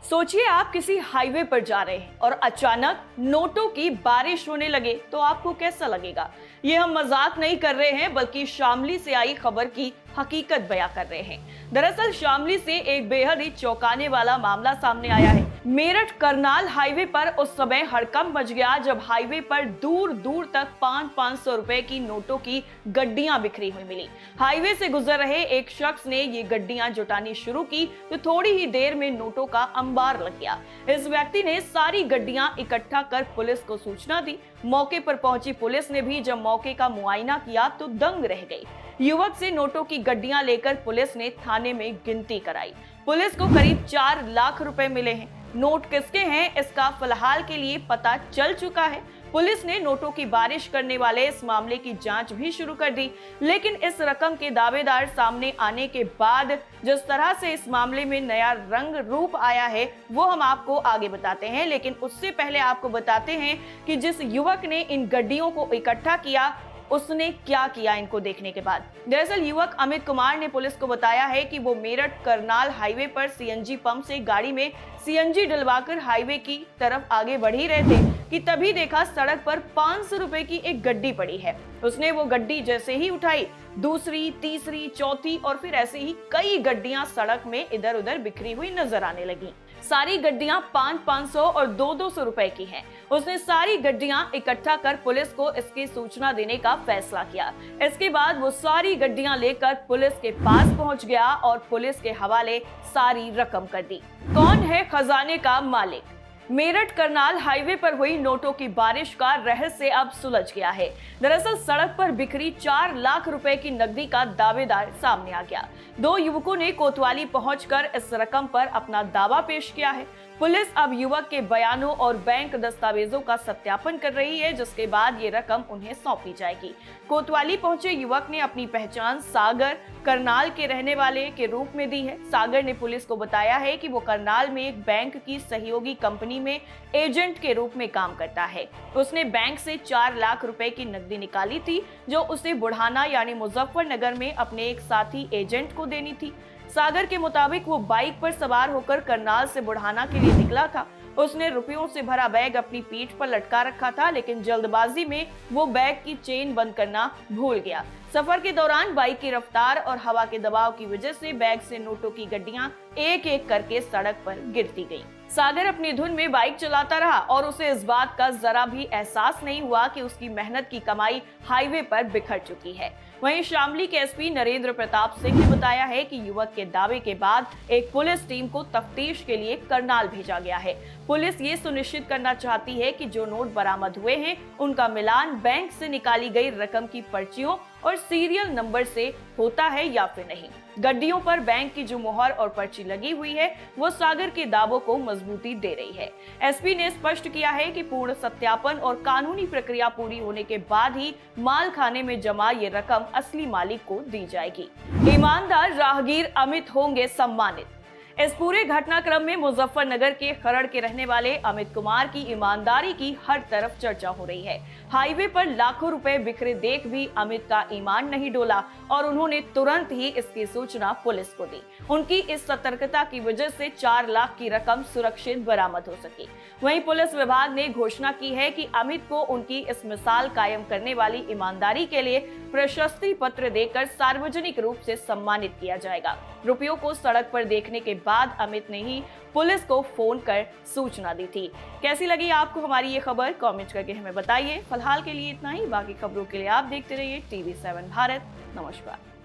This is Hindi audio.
सोचिए आप किसी हाईवे पर जा रहे हैं और अचानक नोटों की बारिश होने लगे तो आपको कैसा लगेगा। ये हम मजाक नहीं कर रहे हैं बल्कि शामली से आई खबर की हकीकत बयां कर रहे हैं। दरअसल शामली से एक बेहद ही चौंकाने वाला मामला सामने आया है। मेरठ करनाल हाईवे पर उस समय हड़कंप मच गया जब हाईवे पर दूर दूर तक 500 रुपए की नोटों की गड्डियां बिखरी हुई मिली। हाईवे से गुजर रहे एक शख्स ने ये गड्डियां जुटानी शुरू की तो थोड़ी ही देर में नोटों का अंबार लग गया। इस व्यक्ति ने सारी गड्डियां इकट्ठा कर पुलिस को सूचना दी। मौके पर पहुंची पुलिस ने भी जब मौके का मुआयना किया तो दंग रह गई। युवक से नोटों की गड्डियां लेकर पुलिस ने थाने में गिनती कराई। पुलिस को करीब 4 लाख रुपए मिले हैं। नोट किसके हैं इसका फिलहाल के लिए पता चल चुका है। पुलिस ने नोटों की बारिश करने वाले इस मामले की जांच भी शुरू कर दी, लेकिन इस रकम के दावेदार सामने आने के बाद जिस तरह से इस मामले में नया रंग रूप आया है वो हम आपको आगे बताते हैं। लेकिन उससे पहले आपको बताते हैं कि जिस युवक ने इन गड्डियों को इकट्ठा किया उसने क्या किया इनको देखने के बाद। दरअसल युवक अमित कुमार ने पुलिस को बताया है कि वो मेरठ करनाल हाईवे पर सीएनजी पंप से गाड़ी में सीएनजी डलवाकर हाईवे की तरफ आगे बढ़ ही रहे थे कि तभी देखा सड़क पर 500 रुपए की एक गड्डी पड़ी है। उसने वो गड्डी जैसे ही उठाई, दूसरी, तीसरी, चौथी और फिर ऐसे ही कई गड्डियां सड़क में इधर उधर बिखरी हुई नजर आने लगी। सारी गड्डियां 500 और 200 रुपए की हैं। उसने सारी गड्डियां इकट्ठा कर पुलिस को इसकी सूचना देने का फैसला किया। इसके बाद वो सारी गड्डियां लेकर पुलिस के पास पहुंच गया और पुलिस के हवाले सारी रकम कर दी। कौन है खजाने का मालिक? मेरठ करनाल हाईवे पर हुई नोटों की बारिश का रहस्य अब सुलझ गया है। दरअसल सड़क पर बिखरी 4 लाख रुपए की नकदी का दावेदार सामने आ गया। 2 युवकों ने कोतवाली पहुंचकर इस रकम पर अपना दावा पेश किया है। पुलिस अब युवक के बयानों और बैंक दस्तावेजों का सत्यापन कर रही है, जिसके बाद ये रकम उन्हें सौंपी जाएगी। कोतवाली पहुंचे युवक ने अपनी पहचान सागर करनाल के रहने वाले के रूप में दी है। सागर ने पुलिस को बताया है कि वो करनाल में एक बैंक की सहयोगी कंपनी में एजेंट के रूप में काम करता है। उसने बैंक से 4 लाख रुपए की नकदी निकाली थी जो उसे बुढ़ाना यानी मुजफ्फरनगर में अपने एक साथी एजेंट को देनी थी। सागर के मुताबिक वो बाइक पर सवार होकर करनाल से बुढ़ाना के लिए निकला था। उसने रुपयों से भरा बैग अपनी पीठ पर लटका रखा था, लेकिन जल्दबाजी में वो बैग की चेन बंद करना भूल गया। सफर के दौरान बाइक की रफ्तार और हवा के दबाव की वजह से बैग से नोटों की गड्डियां एक एक करके सड़क पर गिरती गईं। सागर अपनी धुन में बाइक चलाता रहा और उसे इस बात का जरा भी एहसास नहीं हुआ कि उसकी मेहनत की कमाई हाईवे पर बिखर चुकी है। वहीं शामली के एसपी नरेंद्र प्रताप सिंह ने बताया है कि युवक के दावे के बाद एक पुलिस टीम को तफ्तीश के लिए करनाल भेजा गया है। पुलिस ये सुनिश्चित करना चाहती है कि जो नोट बरामद हुए हैं उनका मिलान बैंक से निकाली गई रकम की पर्चियों और सीरियल नंबर से होता है या फिर नहीं। गड्डियों पर बैंक की जो मुहर और पर्ची लगी हुई है वो सागर के दावों को मजबूती दे रही है। एसपी ने स्पष्ट किया है कि पूर्ण सत्यापन और कानूनी प्रक्रिया पूरी होने के बाद ही माल खाने में जमा ये रकम असली मालिक को दी जाएगी। ईमानदार राहगीर अमित होंगे सम्मानित। इस पूरे घटनाक्रम में मुजफ्फरनगर के खरड़ के रहने वाले अमित कुमार की ईमानदारी की हर तरफ चर्चा हो रही है। हाईवे पर लाखों रुपए बिखरे देख भी अमित का ईमान नहीं डोला और उन्होंने तुरंत ही इसकी सूचना पुलिस को दी। उनकी इस सतर्कता की वजह से 4 लाख की रकम सुरक्षित बरामद हो सकी। वहीं पुलिस विभाग ने घोषणा की है कि अमित को उनकी इस मिसाल कायम करने वाली ईमानदारी के लिए प्रशस्ति पत्र देकर सार्वजनिक रूप से सम्मानित किया जाएगा। रुपयों को सड़क पर देखने के बाद अमित ने ही पुलिस को फोन कर सूचना दी थी। कैसी लगी आपको हमारी ये खबर? कमेंट करके हमें बताइए। फिलहाल के लिए इतना ही। बाकी खबरों के लिए आप देखते रहिए TV7 भारत। नमस्कार।